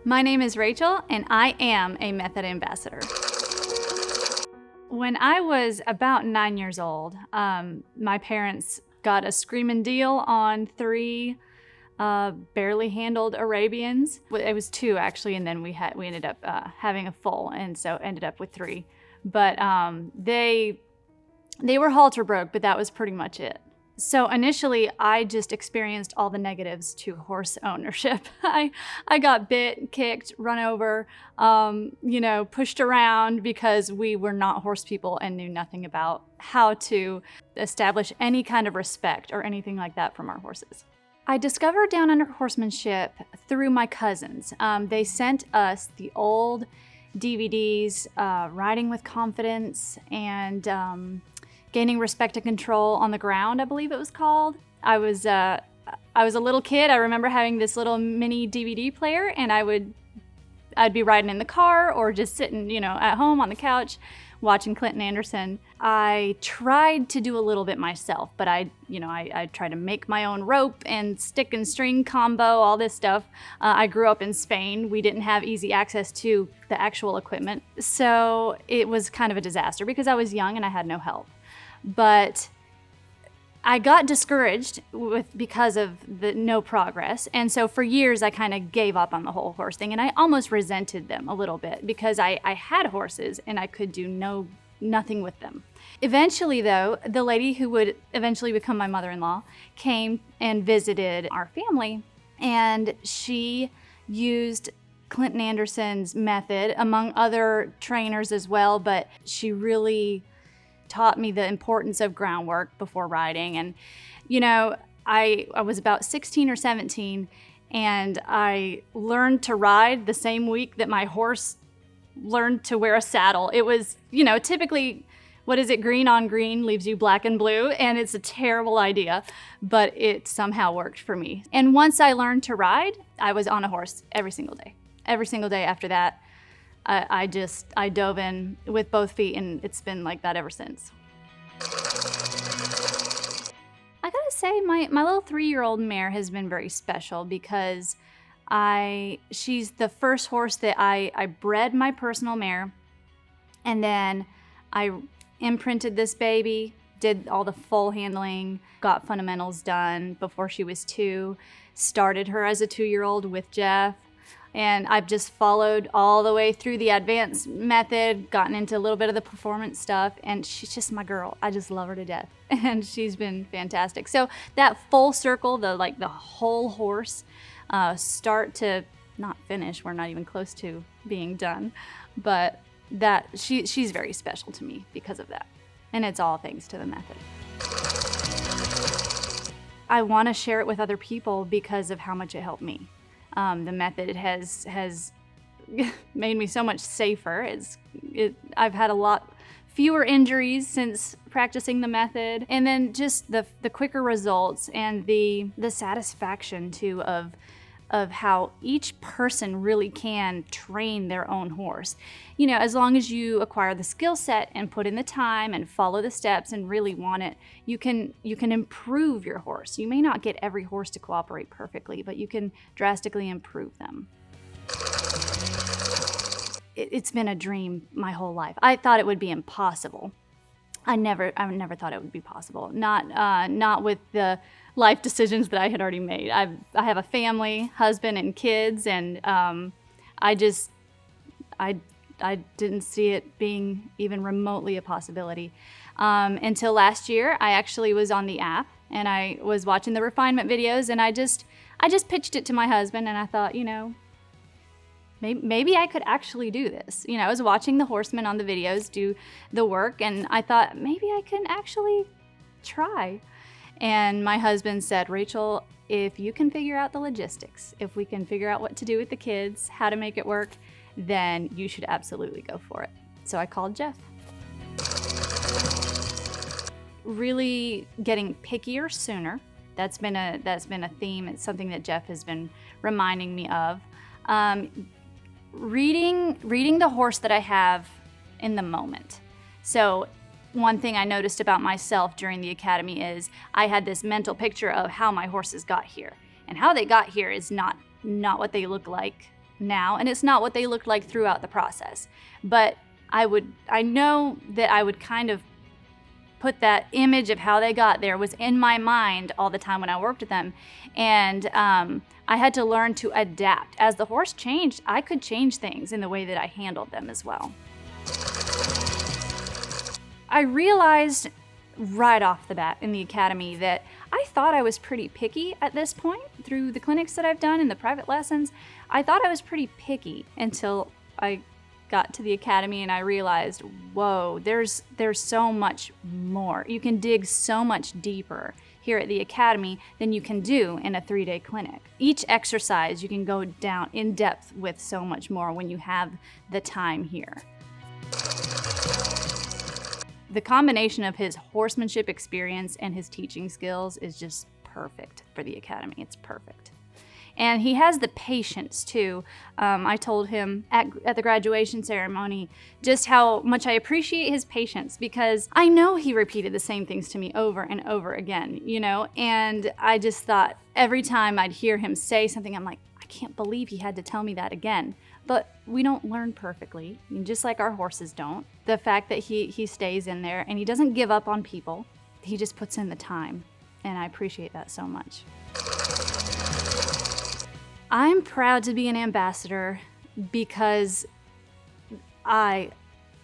My name is Rachel, and I am a Method ambassador. When I was about 9 years old, my parents got a screaming deal on 3 barely handled Arabians. It was 2 actually, and then we ended up having a full, and so ended up with 3. But they were halter broke, but that was pretty much it. So initially, I just experienced all the negatives to horse ownership. I got bit, kicked, run over, pushed around because we were not horse people and knew nothing about how to establish any kind of respect or anything like that from our horses. I discovered Downunder Horsemanship through my cousins. They sent us the old DVDs, Riding with Confidence, and Gaining Respect and Control on the Ground, I believe it was called. I was a little kid. I remember having this little mini DVD player, and I'd be riding in the car or just sitting, at home on the couch watching Clinton Anderson. I tried to do a little bit myself, but I tried to make my own rope and stick and string combo, all this stuff. I grew up in Spain. We didn't have easy access to the actual equipment, so it was kind of a disaster because I was young and I had no help. But I got discouraged because of the no progress. And so for years, I kind of gave up on the whole horse thing. And I almost resented them a little bit because I had horses and I could do nothing with them. Eventually, though, the lady who would eventually become my mother-in-law came and visited our family. And she used Clinton Anderson's method, among other trainers as well. But she really taught me the importance of groundwork before riding. And, I was about 16 or 17, and I learned to ride the same week that my horse learned to wear a saddle. It was, typically, green on green leaves you black and blue, and it's a terrible idea, but it somehow worked for me. And once I learned to ride, I was on a horse every single day. Every single day after that, I dove in with both feet, and it's been like that ever since. I gotta say, my little 3-year-old mare has been very special because she's the first horse that I bred my personal mare, and then I imprinted this baby, did all the full handling, got fundamentals done before she was 2, started her as a 2-year-old with Jeff. And I've just followed all the way through the advanced method, gotten into a little bit of the performance stuff, and she's just my girl. I just love her to death, and she's been fantastic. So that full circle, the whole horse, start to not finish, we're not even close to being done, but she's very special to me because of that, and it's all thanks to the method. I want to share it with other people because of how much it helped me. The method has made me so much safer. I've had a lot fewer injuries since practicing the method, and then just the quicker results and the satisfaction too of how each person really can train their own horse. As long as you acquire the skill set and put in the time and follow the steps and really want it, you can improve your horse. You may not get every horse to cooperate perfectly, but you can drastically improve them. It's been a dream my whole life. I thought it would be impossible. I never thought it would be possible. Not with the life decisions that I had already made. I have a family, husband, and kids, and I didn't see it being even remotely a possibility until last year. I actually was on the app and I was watching the refinement videos, and I just pitched it to my husband, and I thought, maybe I could actually do this. I was watching the horsemen on the videos do the work, and I thought maybe I can actually try. And my husband said, Rachel, if you can figure out the logistics, if we can figure out what to do with the kids, how to make it work, then you should absolutely go for it. So I called Jeff. Really getting pickier sooner. That's been a theme. It's something that Jeff has been reminding me of. Reading the horse that I have in the moment. So one thing I noticed about myself during the academy is I had this mental picture of how my horses got here. And how they got here is not what they look like now, and it's not what they looked like throughout the process. But I know that I would kind of put that image of how they got there was in my mind all the time when I worked with them. And I had to learn to adapt. As the horse changed, I could change things in the way that I handled them as well. I realized right off the bat in the academy that I thought I was pretty picky at this point. Through the clinics that I've done and the private lessons, I thought I was pretty picky until I got to the academy and I realized, whoa, there's so much more. You can dig so much deeper here at the academy than you can do in a 3-day clinic. Each exercise you can go down in depth with so much more when you have the time here. The combination of his horsemanship experience and his teaching skills is just perfect for the academy. It's perfect. And he has the patience too. I told him at the graduation ceremony just how much I appreciate his patience, because I know he repeated the same things to me over and over again, you know? And I just thought every time I'd hear him say something, I'm like, I can't believe he had to tell me that again. But we don't learn perfectly, just like our horses don't. The fact that he stays in there and he doesn't give up on people, he just puts in the time. And I appreciate that so much. I'm proud to be an ambassador because I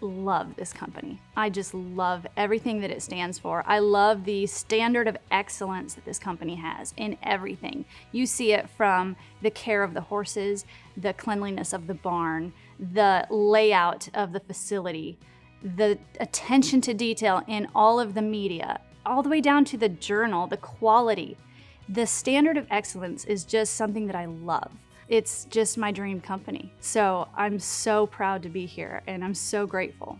love this company. I just love everything that it stands for. I love the standard of excellence that this company has in everything. You see it from the care of the horses, the cleanliness of the barn, the layout of the facility, the attention to detail in all of the media, all the way down to the journal, the quality. The standard of excellence is just something that I love. It's just my dream company. So I'm so proud to be here and I'm so grateful.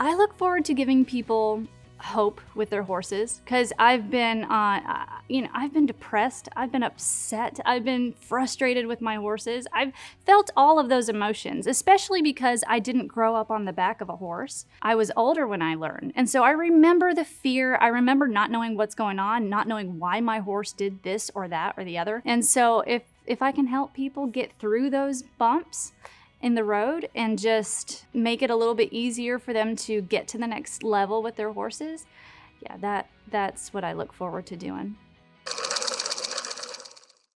I look forward to giving people hope with their horses, because I've been I've been depressed, I've been upset, I've been frustrated with my horses. I've felt all of those emotions, especially because I didn't grow up on the back of a horse. I was older when I learned, and so I remember the fear. I remember not knowing what's going on, not knowing why my horse did this or that or the other. And so if I can help people get through those bumps in the road and just make it a little bit easier for them to get to the next level with their horses, yeah, that's what I look forward to doing.